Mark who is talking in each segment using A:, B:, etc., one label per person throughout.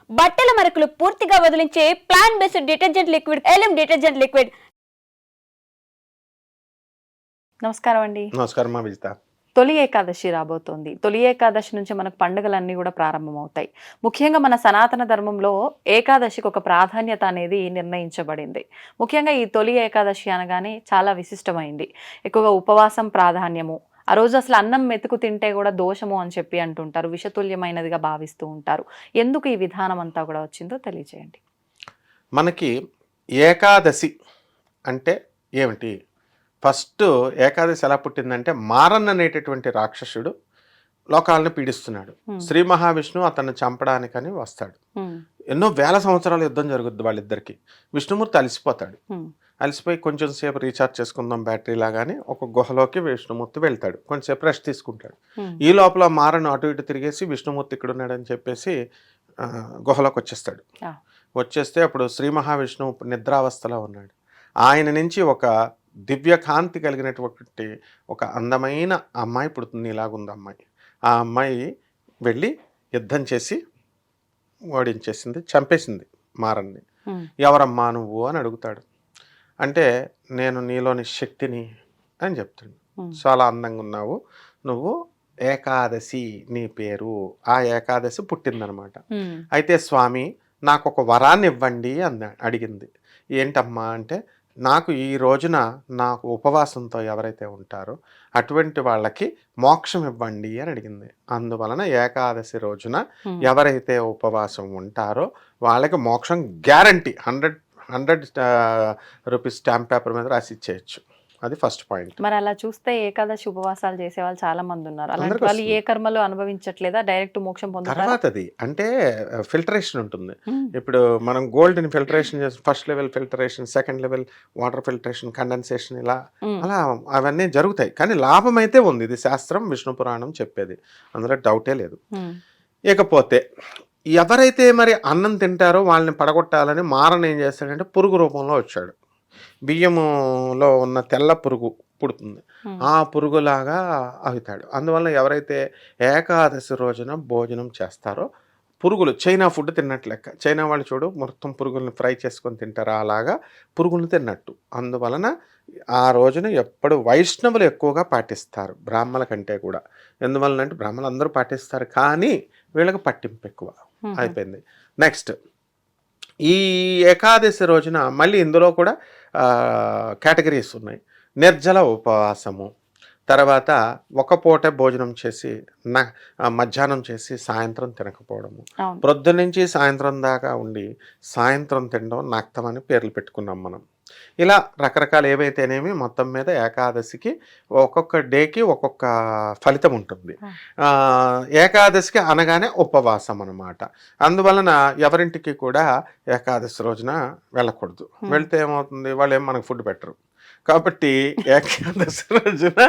A: బట్టల మరకలు పూర్తిగా వదిలించే ప్లాంట్ బేస్డ్ డిటర్జెంట్ లిక్విడ్ ఎలిమ్ డిటర్జెంట్ లిక్విడ్. నమస్కారం అండి.
B: నమస్కారం మా విజిత.
C: తొలి ఏకాదశి రాబోతోంది. తొలి ఏకాదశి నుంచి మనకు పండుగలన్నీ కూడా ప్రారంభమవుతాయి. ముఖ్యంగా మన సనాతన ధర్మంలో ఏకాదశికి ఒక ప్రాధాన్యత అనేది నిర్ణయించబడింది. ముఖ్యంగా ఈ తొలి ఏకాదశి అనగానే చాలా విశిష్టమైంది. ఎక్కువగా ఉపవాసం ప్రాధాన్యము. ఆ రోజు అసలు అన్నం మెతుకు తింటే కూడా దోషము అని చెప్పి అంటుంటారు, విషతుల్యమైనదిగా భావిస్తూ ఉంటారు. ఎందుకు ఈ విధానం అంతా కూడా వచ్చిందో తెలియజేయండి.
B: మనకి ఏకాదశి అంటే ఏమిటి? ఫస్ట్ ఏకాదశి ఎలా పుట్టిందంటే మారన్ అనేటటువంటి రాక్షసుడు లోకాలను పీడిస్తున్నాడు. శ్రీ మహావిష్ణువు అతన్ని చంపడానికని వస్తాడు. ఎన్నో వేల సంవత్సరాల యుద్ధం జరుగుద్ది వాళ్ళిద్దరికి. విష్ణుమూర్తి అలసిపోతాడు. అలసిపోయి కొంచెం సేపు రీఛార్జ్ చేసుకుందాం బ్యాటరీ లాగానే ఒక గుహలోకి విష్ణుమూర్తి వెళ్తాడు. కొంచెంసేపు రెస్ట్ తీసుకుంటాడు. ఈ లోపల మారను అటు ఇటు తిరిగేసి విష్ణుమూర్తి ఇక్కడ ఉన్నాడని చెప్పేసి గుహలోకి వచ్చేస్తాడు. వచ్చేస్తే అప్పుడు శ్రీ మహావిష్ణువు నిద్రావస్థలో ఉన్నాడు. ఆయన నుంచి ఒక దివ్య కాంతి కలిగినటువంటి ఒక అందమైన అమ్మాయి పుడుతుంది. ఇలాగుంది అమ్మాయి. ఆ అమ్మాయి వెళ్ళి యుద్ధం చేసి ఓడించేసింది, చంపేసింది మారన్ని. ఎవరమ్మా నువ్వు అని అడుగుతాడు. అంటే నేను నీలోని శక్తిని అని చెప్తాడు. చాలా అందంగా ఉన్నావు నువ్వు, ఏకాదశి నీ పేరు. ఆ ఏకాదశి పుట్టిందనమాట. అయితే స్వామి నాకు ఒక వరాన్ని ఇవ్వండి అడిగింది. ఏంటమ్మా అంటే, నాకు ఈ రోజున నాకు ఉపవాసంతో ఎవరైతే ఉంటారో అటువంటి వాళ్ళకి మోక్షం ఇవ్వండి అని అడిగింది. అందువలన ఏకాదశి రోజున ఎవరైతే ఉపవాసం ఉంటారో వాళ్ళకి మోక్షం గ్యారంటీ. 100 రూపీస్ స్టాంప్ పేపర్ మీద రాసి ఇచ్చేయచ్చు. అది ఫస్ట్ పాయింట్.
C: మరి అలా చూస్తే ఏకాదశి ఉపవాసాలు చేసే వాళ్ళు చాలా మంది ఉన్నారు. అలాంటి వాళ్ళు ఏ కర్మలు అనుభవించట్లేదా? డైరెక్ట్ మోక్షం పొందుతారు.
B: తర్వాతది అంటే ఫిల్టరేషన్ ఉంటుంది. ఇప్పుడు మనం గోల్డ్ని ఫిల్టరేషన్ చేసి first level filtration, second level water filtration, condensation, ఇలా అలా అవన్నీ జరుగుతాయి. కానీ లాభం అయితే ఉంది. ఇది శాస్త్రం, విష్ణు పురాణం చెప్పేది, అందులో డౌటే లేదు. ఇకపోతే ఎవరైతే మరి అన్నం తింటారో వాళ్ళని పడగొట్టాలని మారన్ ఏం చేస్తాడంటే పురుగు రూపంలో వచ్చాడు. బియ్యములో ఉన్న తెల్ల పురుగు పుడుతుంది. ఆ పురుగులాగా అవుతాడు. అందువల్ల ఎవరైతే ఏకాదశి రోజున భోజనం చేస్తారో పురుగులు, చైనా ఫుడ్ తిన్నట్టు లెక్క. చైనా వాళ్ళు చూడు మొత్తం పురుగుల్ని ఫ్రై చేసుకొని తింటారు, అలాగా పురుగులు తిన్నట్టు. అందువలన ఆ రోజున ఎప్పుడు వైష్ణవులు ఎక్కువగా పాటిస్తారు బ్రాహ్మణుల కంటే కూడా. ఎందువలనంటే బ్రాహ్మణులు అందరూ పాటిస్తారు కానీ వీళ్ళకి పట్టింపు ఎక్కువ అయిపోయింది. నెక్స్ట్ ఈ ఏకాదశి రోజున మళ్ళీ ఇందులో కూడా కేటగిరీస్ ఉన్నాయి. నిర్జల ఉపవాసము, తర్వాత ఒక పూట భోజనం చేసి మధ్యాహ్నం చేసి సాయంత్రం తినకపోవడము, ప్రొద్దున నుంచి సాయంత్రం దాకా ఉండి సాయంత్రం తినడం నక్తం అని పేర్లు పెట్టుకున్నాం మనం. ఇలా రకరకాలు ఏవైతేనేమి మొత్తం మీద ఏకాదశికి ఒక్కొక్క డేకి ఒక్కొక్క ఫలితం ఉంటుంది. ఏకాదశికి అనగానే ఉపవాసం అన్నమాట. అందువలన ఎవరింటికి కూడా ఏకాదశి రోజున వెళ్ళకూడదు. వెళ్తే ఏమవుతుంది, వాళ్ళు ఏం మనకు ఫుడ్ పెట్టరు. కాబట్టి ఏకాదశి రోజున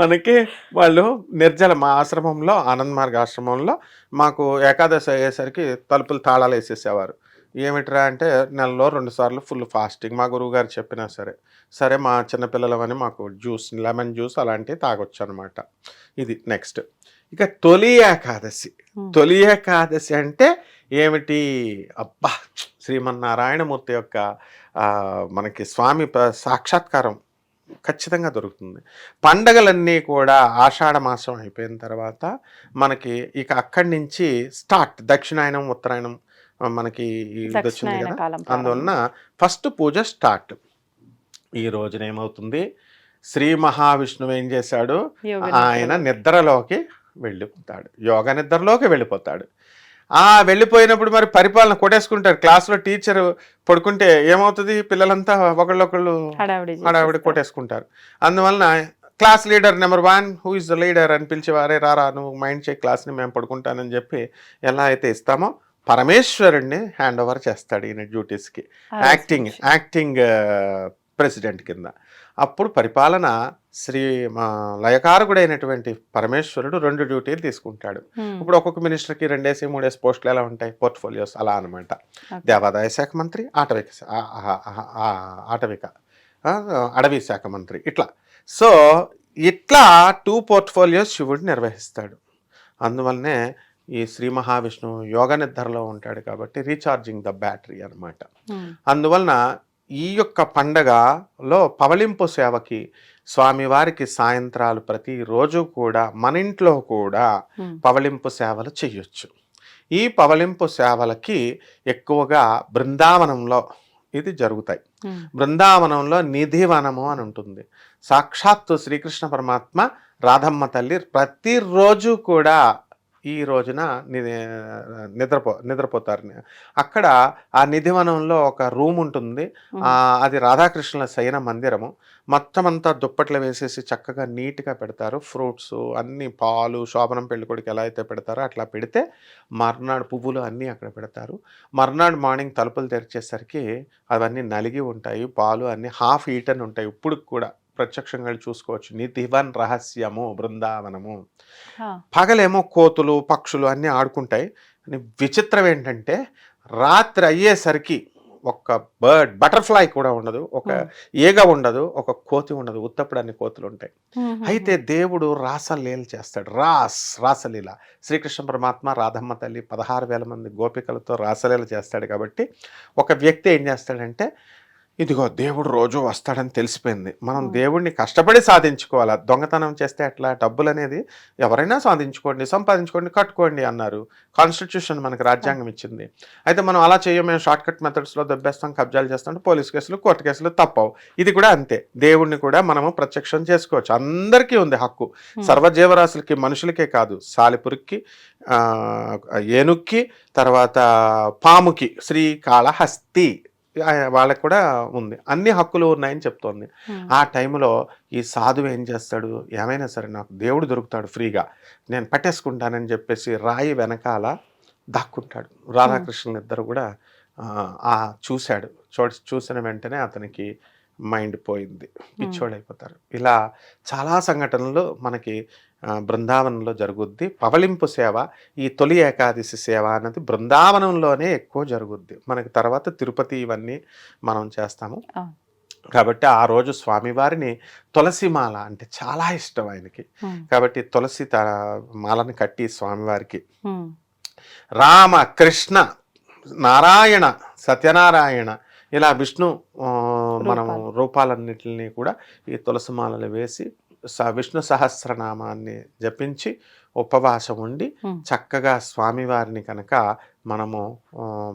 B: మనకి వాళ్ళు నిర్జల, మా ఆశ్రమంలో ఆనంద్ మార్గ ఆశ్రమంలో మాకు ఏకాదశి అయ్యేసరికి తలుపులు తాళాలు వేసేసేవారు. ఏమిట్రా అంటే నెలలో 2 సార్లు ఫుల్ ఫాస్టింగ్. మా గురువు గారు చెప్పినా సరే మా చిన్నపిల్లలవని మాకు జ్యూస్, లెమన్ జ్యూస్ అలాంటివి తాగొచ్చు అనమాట. ఇది నెక్స్ట్. ఇక తొలి ఏకాదశి. తొలి ఏకాదశి అంటే ఏమిటి? అబ్బా, శ్రీమన్నారాయణమూర్తి యొక్క మనకి స్వామి సాక్షాత్కారం ఖచ్చితంగా దొరుకుతుంది. పండగలన్నీ కూడా ఆషాఢ మాసం అయిపోయిన తర్వాత మనకి ఇక అక్కడి నుంచి స్టార్ట్. దక్షిణాయనం, ఉత్తరాయణం మనకి వచ్చింది కదా. అందువలన ఫస్ట్ పూజ స్టార్ట్. ఈ రోజున ఏమవుతుంది, శ్రీ మహావిష్ణువు ఏం చేశాడు, ఆయన నిద్రలోకి వెళ్ళిపోతాడు, యోగ నిద్రలోకి వెళ్ళిపోతాడు. వెళ్ళిపోయినప్పుడు మరి పరిపాలన కొట్టేసుకుంటారు. క్లాస్లో టీచర్ పడుకుంటే ఏమవుతుంది, పిల్లలంతా ఒకళ్ళొకళ్ళు హడావిడి కొట్టేసుకుంటారు. అందువలన class leader number 1 who is the leader అని పిలిచేవారే, రారా నువ్వు మైండ్ చేయి క్లాస్ని, మేము పడుకుంటానని చెప్పి ఎలా అయితే ఇస్తామో పరమేశ్వరుణ్ణి హ్యాండ్ ఓవర్ చేస్తాడు ఈయన డ్యూటీస్కి, యాక్టింగ్ ప్రెసిడెంట్ కింద. అప్పుడు పరిపాలన శ్రీ లయకారకుడైనటువంటి పరమేశ్వరుడు 2 డ్యూటీలు తీసుకుంటాడు. ఇప్పుడు ఒక్కొక్క మినిస్టర్కి 2-3 పోస్టులు ఎలా ఉంటాయి, పోర్ట్ఫోలియోస్ అలా అనమాట. దేవాదాయ శాఖ మంత్రి, అటవీ శాఖ మంత్రి, ఇట్లా. సో ఇట్లా 2 పోర్ట్ఫోలియోస్ శివుడు నిర్వహిస్తాడు. అందువల్లనే ఈ శ్రీ మహావిష్ణువు యోగ నిద్రలో ఉంటాడు కాబట్టి రీఛార్జింగ్ ద బ్యాటరీ అన్నమాట. అందువలన ఈ యొక్క పండగలో పవళింపు సేవకి స్వామివారికి సాయంత్రాలు ప్రతిరోజు కూడా మన ఇంట్లో కూడా పవళింపు సేవలు చేయొచ్చు. ఈ పవళింపు సేవలకి ఎక్కువగా బృందావనంలో ఇది జరుగుతాయి. బృందావనంలో నిధివనము అని ఉంటుంది. సాక్షాత్తు శ్రీకృష్ణ పరమాత్మ రాధమ్మ తల్లి ప్రతిరోజు కూడా ఈ రోజున నిద్రపోతారు. అక్కడ ఆ నిధివనంలో ఒక రూమ్ ఉంటుంది. అది రాధాకృష్ణుల శయన మందిరము. మొత్తం అంతా దుప్పట్లు వేసేసి చక్కగా నీట్గా పెడతారు. ఫ్రూట్స్ అన్ని, పాలు, శోభనం పెళ్ళికొడికి ఎలా అయితే పెడతారో అట్లా పెడితే మర్నాడు పువ్వులు అన్నీ అక్కడ పెడతారు. మర్నాడు మార్నింగ్ తలుపులు తెరిచేసరికి అవన్నీ నలిగి ఉంటాయి. పాలు అన్నీ హాఫ్ ఈటన్ ఉంటాయి. ఇప్పుడు కూడా ప్రత్యక్షంగా చూసుకోవచ్చు. నిధివన్ రహస్యము బృందావనము. పగలేమో కోతులు పక్షులు అన్నీ ఆడుకుంటాయి. విచిత్రం ఏంటంటే రాత్రి అయ్యేసరికి ఒక్క బటర్ఫ్లై కూడా ఉండదు, ఒక ఈగ ఉండదు, ఒక కోతి ఉండదు. ఉత్తప్పుడు అన్ని కోతులు ఉంటాయి. అయితే దేవుడు రాసలీల చేస్తాడు. రాసలీల శ్రీకృష్ణ పరమాత్మ రాధమ్మ తల్లి 16,000 మంది గోపికలతో రాసలీల చేస్తాడు. కాబట్టి ఒక వ్యక్తి ఏం చేస్తాడంటే, ఇదిగో దేవుడు రోజు వస్తాడని తెలిసిపోయింది, మనం దేవుడిని కష్టపడి సాధించుకోవాలా. దొంగతనం చేస్తే అట్లా డబ్బులు అనేది ఎవరైనా సాధించుకోండి, సంపాదించుకోండి, కట్టుకోండి అన్నారు. కాన్స్టిట్యూషన్ మనకు రాజ్యాంగం ఇచ్చింది. అయితే మనం అలా చేయము, మేము షార్ట్ కట్ మెథడ్స్లో దెబ్బేస్తాం, కబ్జాలు చేస్తాం, పోలీస్ కేసులు, కోర్టు కేసులు తప్పవు. ఇది కూడా అంతే. దేవుడిని కూడా మనము ప్రత్యక్షం చేసుకోవచ్చు. అందరికీ ఉంది హక్కు. సర్వజీవరాశులకి, మనుషులకే కాదు, సాలిపురికి, ఏనుక్కి, తర్వాత పాముకి, శ్రీకాళహస్తి వాళ్ళకి కూడా ఉంది. అన్ని హక్కులు ఉన్నాయని చెప్తోంది. ఆ టైంలో ఈ సాధువు ఏం చేస్తాడు, ఏమైనా సరే నాకు దేవుడు దొరుకుతాడు ఫ్రీగా, నేను పట్టేసుకుంటానని చెప్పేసి రాయి వెనకాల దాక్కుంటాడు. రాధాకృష్ణులు ఇద్దరు కూడా చూసిన వెంటనే అతనికి మైండ్ పోయింది, పిచ్చోడైపోతారు. ఇలా చాలా సంఘటనలు మనకి బృందావనంలో జరుగుద్ది. పవళింపు సేవ, ఈ తొలి ఏకాదశి సేవ అన్నది బృందావనంలోనే ఎక్కువ జరుగుద్ది. మనకి తర్వాత తిరుపతి ఇవన్నీ మనం చేస్తాము. కాబట్టి ఆ రోజు స్వామివారిని తులసి మాల అంటే చాలా ఇష్టం ఆయనకి. కాబట్టి తులసి మాలని కట్టి స్వామివారికి రామ, కృష్ణ, నారాయణ, సత్యనారాయణ ఇలా విష్ణు మనం రూపాలన్నిటిని కూడా ఈ తులసి మాలలు వేసి విష్ణు సహస్రనామాన్ని జపించి ఉపవాసం ఉండి చక్కగా స్వామివారిని కనుక మనము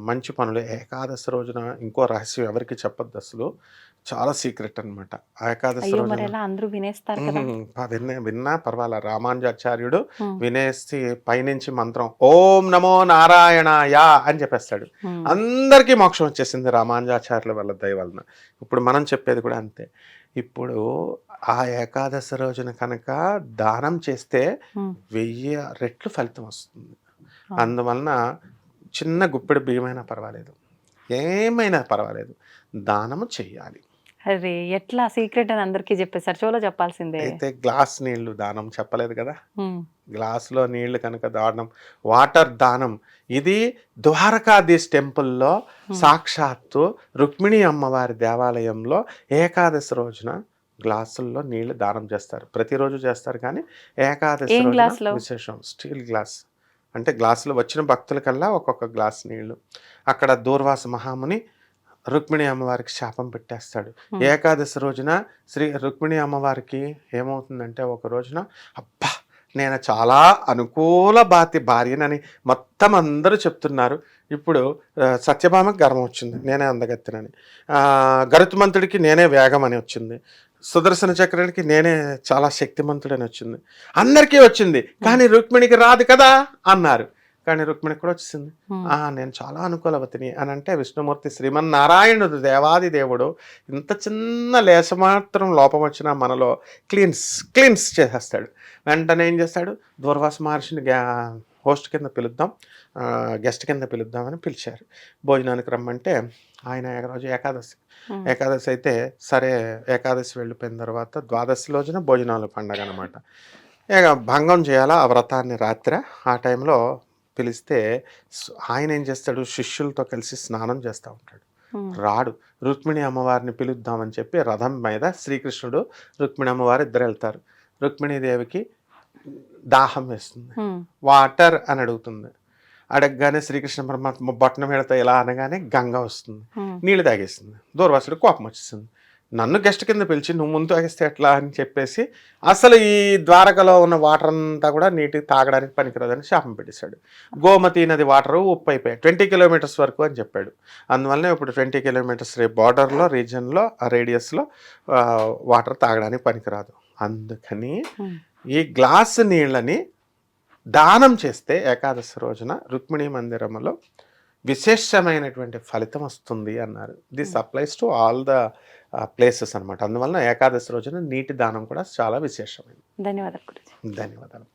B: మంచి పనులు ఏకాదశి రోజున ఇంకో రహస్యం ఎవరికి చెప్పొద్దు, అసలు చాలా సీక్రెట్ అనమాట. ఏకాదశి విన్నా పర్వాలా, రామానుజాచార్యుడు వినేసి పైనుంచి మంత్రం ఓం నమో నారాయణాయ అని చెప్పేస్తాడు. అందరికీ మోక్షం వచ్చేసింది రామానుజాచార్యుల వల్ల దయ వలన. ఇప్పుడు మనం చెప్పేది కూడా అంతే. ఇప్పుడు ఆ ఏకాదశి రోజున కనుక దానం చేస్తే 1000 రెట్లు ఫలితం వస్తుంది. అందువలన చిన్న గుప్పెడు బియ్యమైనా పర్వాలేదు, ఏమైనా పర్వాలేదు, దానము చెయ్యాలి.
C: అరే ఎట్లా సీక్రెట్ అని అందరికీ చెప్పేశారు, చోలో చెప్పాల్సిందే.
B: అయితే గ్లాస్ నీళ్లు దానం చెప్పలేదు కదా, గ్లాసులో నీళ్లు కనుక దానం, వాటర్ దానం. ఇది ద్వారకాధీశ్ టెంపుల్లో సాక్షాత్తు రుక్మిణి అమ్మవారి దేవాలయంలో ఏకాదశి రోజున గ్లాసుల్లో నీళ్లు దానం చేస్తారు. ప్రతిరోజు చేస్తారు, కానీ ఏకాదశి రోజున విశేషం. స్టీల్ గ్లాస్ అంటే గ్లాసులో వచ్చిన భక్తులకల్లా ఒక్కొక్క గ్లాస్ నీళ్లు. అక్కడ దూర్వాస మహాముని రుక్మిణి అమ్మవారికి శాపం పెట్టేస్తాడు. ఏకాదశి రోజున రుక్మిణి అమ్మవారికి ఏమవుతుందంటే, ఒక రోజున అబ్బా నేను చాలా అనుకూల భార్యనని మొత్తం అందరూ చెప్తున్నారు. ఇప్పుడు సత్యభామకి గర్వం వచ్చింది, నేనే అందగత్తెనని. గరుత్మంతుడికి నేనే వేగం అని వచ్చింది. సుదర్శన చక్రానికి నేనే చాలా శక్తిమంతుడని వచ్చింది. అందరికీ వచ్చింది, కానీ రుక్మిణికి రాదు కదా అన్నారు. కానీ రుక్మిణికి కూడా వచ్చింది. నేను చాలా అనుకూలవతిని అని అంటే, విష్ణుమూర్తి శ్రీమన్నారాయణుడు దేవాది దేవుడు ఇంత చిన్న లేశమాత్రం లోపం వచ్చినా మనలో క్లీన్స్ చేసేస్తాడు. వెంటనే ఏం చేస్తాడు, దూర్వాస మహర్షిని హోస్ట్ కింద పిలుద్దాం, గెస్ట్ కింద పిలుద్దామని పిలిచారు. భోజనానికి రమ్మంటే ఆయన రోజు ఏకాదశి అయితే సరే, ఏకాదశి వెళ్ళిపోయిన తర్వాత ద్వాదశి రోజున భోజనాలు పండగ అనమాట. భంగం చేయాలా ఆ వ్రతాన్ని రాత్రి. ఆ టైంలో పిలిస్తే ఆయన ఏం చేస్తాడు, శిష్యులతో కలిసి స్నానం చేస్తూ ఉంటాడు. రాడు. రుక్మిణి అమ్మవారిని పిలుద్దామని చెప్పి రథం మీద శ్రీకృష్ణుడు, రుక్మిణి అమ్మవారు ఇద్దరు వెళ్తారు. రుక్మిణీదేవికి దాహం వేస్తుంది, వాటర్ అని అడుగుతుంది. అడగగానే శ్రీకృష్ణ పరమాత్మ బొట్టన పెడతా ఇలా అనగానే గంగ వస్తుంది, నీళ్ళు తాగేస్తుంది. దూర్వాసుడు కోపం వచ్చేసింది, నన్ను గెస్ట్ కింద పిలిచి నువ్వు ముందు తాగేస్తే ఎట్లా అని చెప్పేసి అసలు ఈ ద్వారకలో ఉన్న వాటర్ అంతా కూడా నీటికి తాగడానికి పనికిరాదని శాపం పెట్టేశాడు. గోమతి నది వాటర్ ఉప్పు అయిపోయాయి, 20 కిలోమీటర్స్ వరకు అని చెప్పాడు. అందువల్ల ఇప్పుడు 20 కిలోమీటర్స్ బార్డర్లో రీజన్లో రేడియస్లో వాటర్ తాగడానికి పనికిరాదు. అందుకని ఈ గ్లాసు నీళ్ళని దానం చేస్తే ఏకాదశి రోజున రుక్మిణీ మందిరంలో విశేషమైనటువంటి ఫలితం వస్తుంది అన్నారు. This applies to all the places అనమాట. అందువలన ఏకాదశి రోజున నీటి దానం కూడా చాలా విశేషమైనది.
C: ధన్యవాదాలు గురుజీ.
B: ధన్యవాదాలు.